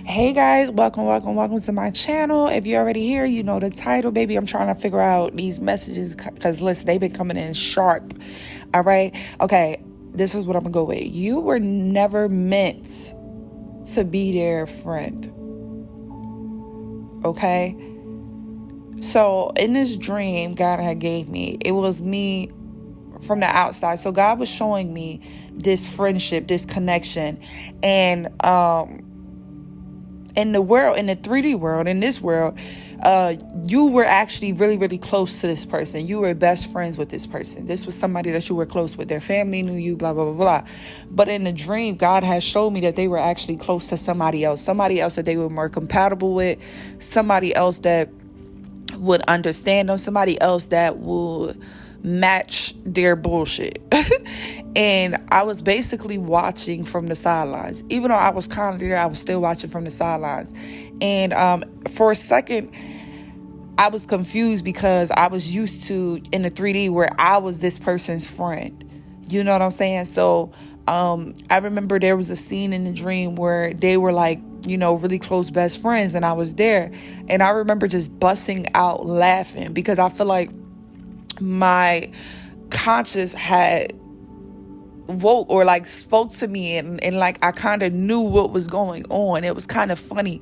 Hey guys, welcome to my channel. If you're already here, you know the title, baby. I'm trying to figure out these messages because listen, they've been coming in sharp. All right. Okay. This is what I'm gonna go with. You were never meant to be their friend. Okay. So in this dream God had gave me, it was me from the outside. So God was showing me this friendship, this connection, and in the world, in the 3D world, in this world, you were actually really, really close to this person. You were best friends with this person. This was somebody that you were close with. Their family knew you, blah, blah, blah, blah. But in the dream, God has showed me that they were actually close to somebody else that they were more compatible with, somebody else that would understand them, somebody else that would match their bullshit. And I was basically watching from the sidelines. Even though I was kind of there, I was still watching from the sidelines. And for a second, I was confused because I was used to in the 3D where I was this person's friend. You know what I'm saying? So I remember there was a scene in the dream where they were like, you know, really close best friends, and I was there. And I remember just busting out laughing because I feel like my conscious had woke or like spoke to me, and like I kind of knew what was going on. It was kind of funny,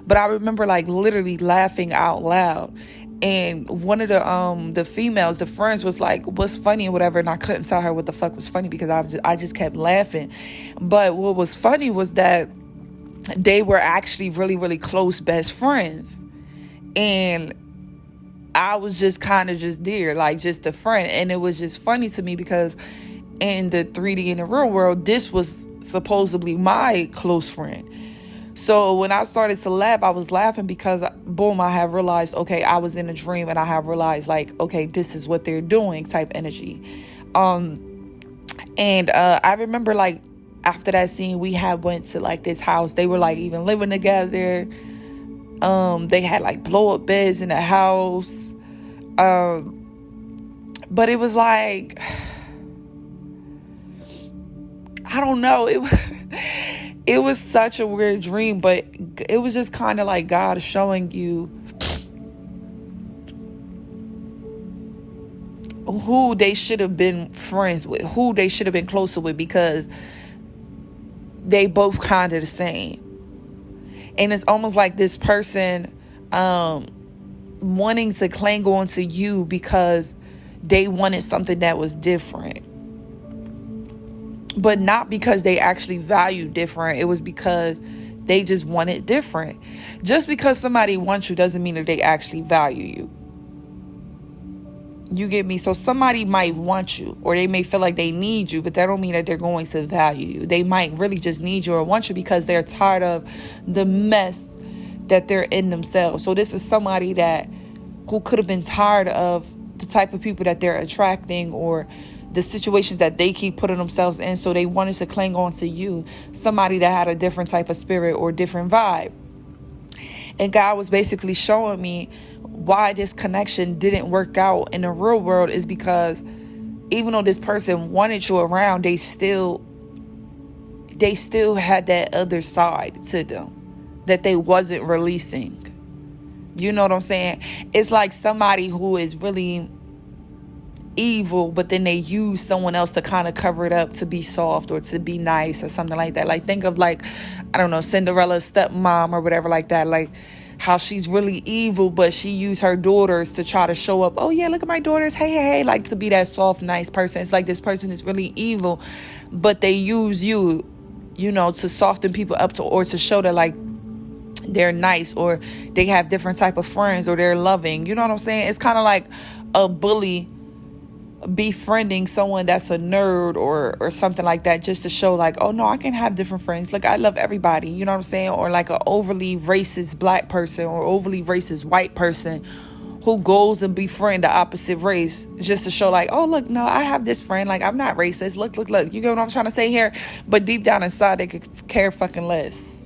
but I remember like literally laughing out loud. And one of the females, the friends, was like, "What's funny?" or whatever, and I couldn't tell her what the fuck was funny because I just kept laughing. But what was funny was that they were actually really, really close best friends, and I was just kind of just there, like just a friend. And it was just funny to me because in the 3D, in the real world, this was supposedly my close friend. So when I started to laugh, I was laughing because, boom, I have realized, okay, I was in a dream, and I have realized, like, okay, this is what they're doing type energy. And I remember, like, after that scene, we had went to, like, this house. They were, like, even living together. They had, like, blow-up beds in the house. But it was, like, I don't know. It was such a weird dream, but it was just kind of like God showing you who they should have been friends with, who they should have been closer with, because they both kind of the same. And it's almost like this person wanting to cling on to you because they wanted something that was different. But not because they actually value different. It was because they just wanted different. Just because somebody wants you doesn't mean that they actually value you. You get me? So somebody might want you, or they may feel like they need you, but that don't mean that they're going to value you. They might really just need you or want you because they're tired of the mess that they're in themselves. So this is somebody who could have been tired of the type of people that they're attracting, or the situations that they keep putting themselves in. So they wanted to cling on to you, somebody that had a different type of spirit or different vibe. And God was basically showing me why this connection didn't work out in the real world is because even though this person wanted you around, they still had that other side to them that they wasn't releasing. You know what I'm saying? It's like somebody who is really evil, but then they use someone else to kind of cover it up to be soft or to be nice or something like that. Like, think of, like, I don't know, Cinderella's stepmom or whatever like that. Like how she's really evil, but she used her daughters to try to show up. Oh yeah, look at my daughters. Hey, like to be that soft, nice person. It's like this person is really evil, but they use you, you know, to soften people up or to show that like they're nice, or they have different type of friends, or they're loving. You know what I'm saying? It's kind of like a bully befriending someone that's a nerd or something like that, just to show like, oh no, I can have different friends. Like, I love everybody. You know what I'm saying? Or like an overly racist black person or overly racist white person who goes and befriend the opposite race just to show like, oh look, no, I have this friend. Like, I'm not racist. Look. You get what I'm trying to say here? But deep down inside, they could care fucking less.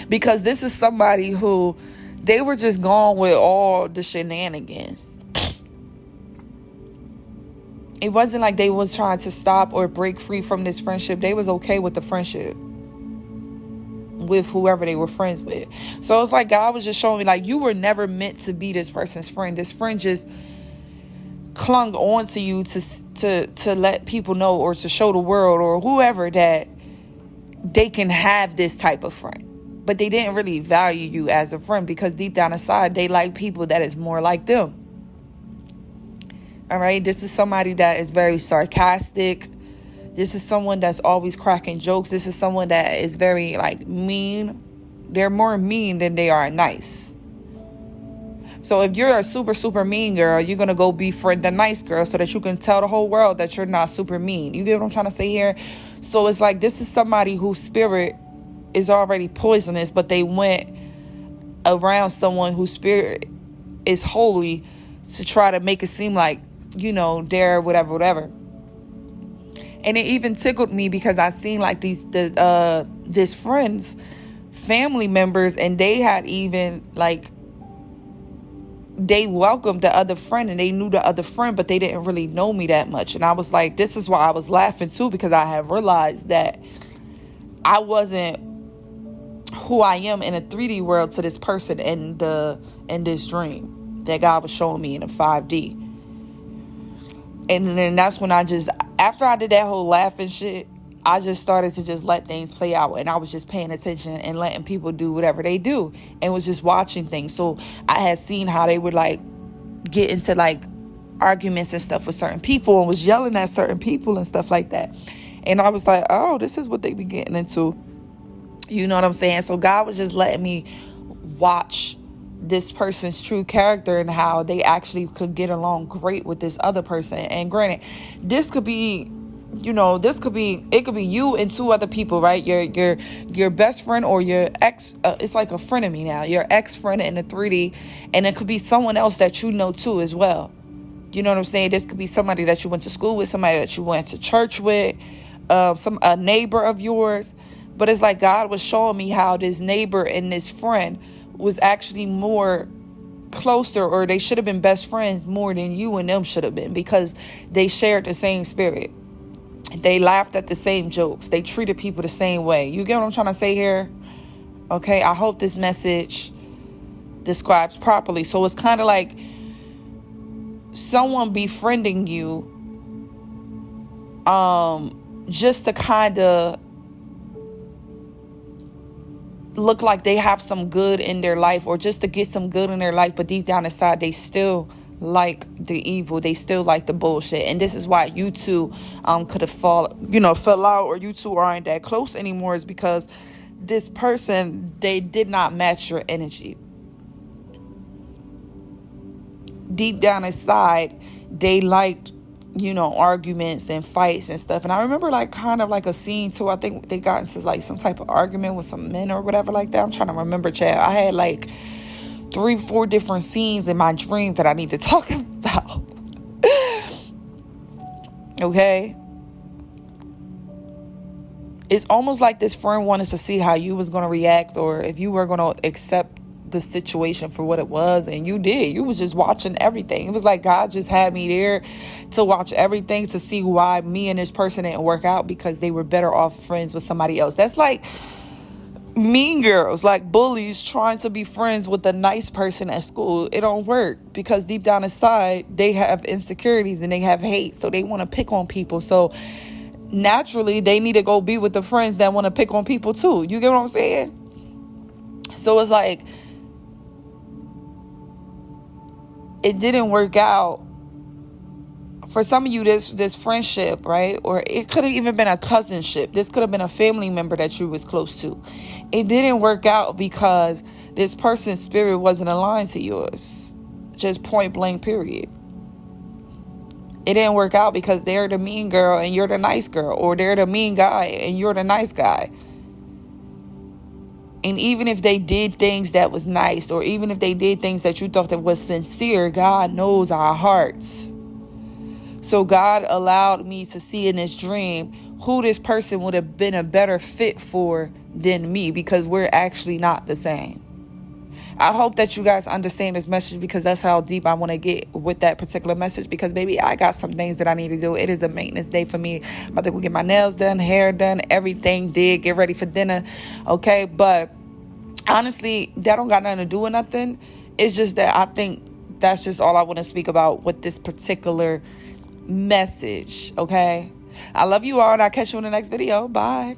Because this is somebody who they were just gone with all the shenanigans. It wasn't like they was trying to stop or break free from this friendship. They was okay with the friendship. with whoever they were friends with. So it's like God was just showing me, like, you were never meant to be this person's friend. This friend just clung on to you to let people know, or to show the world or whoever that they can have this type of friend. But they didn't really value you as a friend, because deep down inside they like people that is more like them. All right, this is somebody that is very sarcastic. This is someone that's always cracking jokes. This is someone that is very, like, mean. They're more mean than they are nice. So if you're a super, super mean girl, you're going to go befriend the nice girl so that you can tell the whole world that you're not super mean. You get what I'm trying to say here? So it's like, this is somebody whose spirit is already poisonous, but they went around someone whose spirit is holy to try to make it seem like, they're whatever. And it even tickled me because I seen like this friend's family members, and they had even like, they welcomed the other friend and they knew the other friend, but they didn't really know me that much. And I was like, this is why I was laughing too, because I have realized that I wasn't who I am in a 3D world to this person in this dream that God was showing me in a 5D. And then that's when after I did that whole laughing shit, I just started to just let things play out. And I was just paying attention and letting people do whatever they do, and was just watching things. So I had seen how they would like get into like arguments and stuff with certain people, and was yelling at certain people and stuff like that. And I was like, oh, this is what they be getting into. You know what I'm saying? So God was just letting me watch this person's true character and how they actually could get along great with this other person. And granted, this could be, it could be you and two other people, right? Your best friend or your ex, it's like a friend of me now, your ex-friend in the 3D, and it could be someone else that you know too as well. You know what I'm saying? This could be somebody that you went to school with, somebody that you went to church with, a neighbor of yours. But it's like God was showing me how this neighbor and this friend was actually more closer, or they should have been best friends more than you and them should have been, because they shared the same spirit. They laughed at the same jokes. They treated people the same way. You get what I'm trying to say here? Okay, I hope this message describes properly. So it's kind of like someone befriending you just to kind of look like they have some good in their life, or just to get some good in their life, but deep down inside they still like the evil, they still like the bullshit. And this is why you two could have fell out, or you two aren't that close anymore, is because this person, they did not match your energy. Deep down inside they liked arguments and fights and stuff. And I remember like kind of like a scene too. I think they got into like some type of argument with some men or whatever like that. I'm trying to remember, Chad. I had like 3-4 different scenes in my dream that I need to talk about. Okay. It's almost like this friend wanted to see how you was going to react, or if you were going to accept the situation for what it was. And you did. You was just watching everything. It was like God just had me there to watch everything, to see why me and this person didn't work out, because they were better off friends with somebody else. That's like mean girls, like bullies trying to be friends with a nice person at school. It don't work, because deep down inside they have insecurities and they have hate, so they want to pick on people. So naturally they need to go be with the friends that want to pick on people too. You get what I'm saying? So it's like, it didn't work out for some of you. This friendship, right? Or it could have even been a cousinship. This could have been a family member that you was close to. It didn't work out because this person's spirit wasn't aligned to yours. Just point blank, period. It didn't work out because they're the mean girl and you're the nice girl, or they're the mean guy and you're the nice guy. And even if they did things that was nice, or even if they did things that you thought that was sincere, God knows our hearts. So God allowed me to see in this dream who this person would have been a better fit for than me, because we're actually not the same. I hope that you guys understand this message, because that's how deep I want to get with that particular message. Because, baby, I got some things that I need to do. It is a maintenance day for me. I'm about to go get my nails done, hair done, everything did, get ready for dinner. Okay, but honestly, that don't got nothing to do with nothing. It's just that I think that's just all I want to speak about with this particular message. Okay, I love you all, and I'll catch you in the next video. Bye.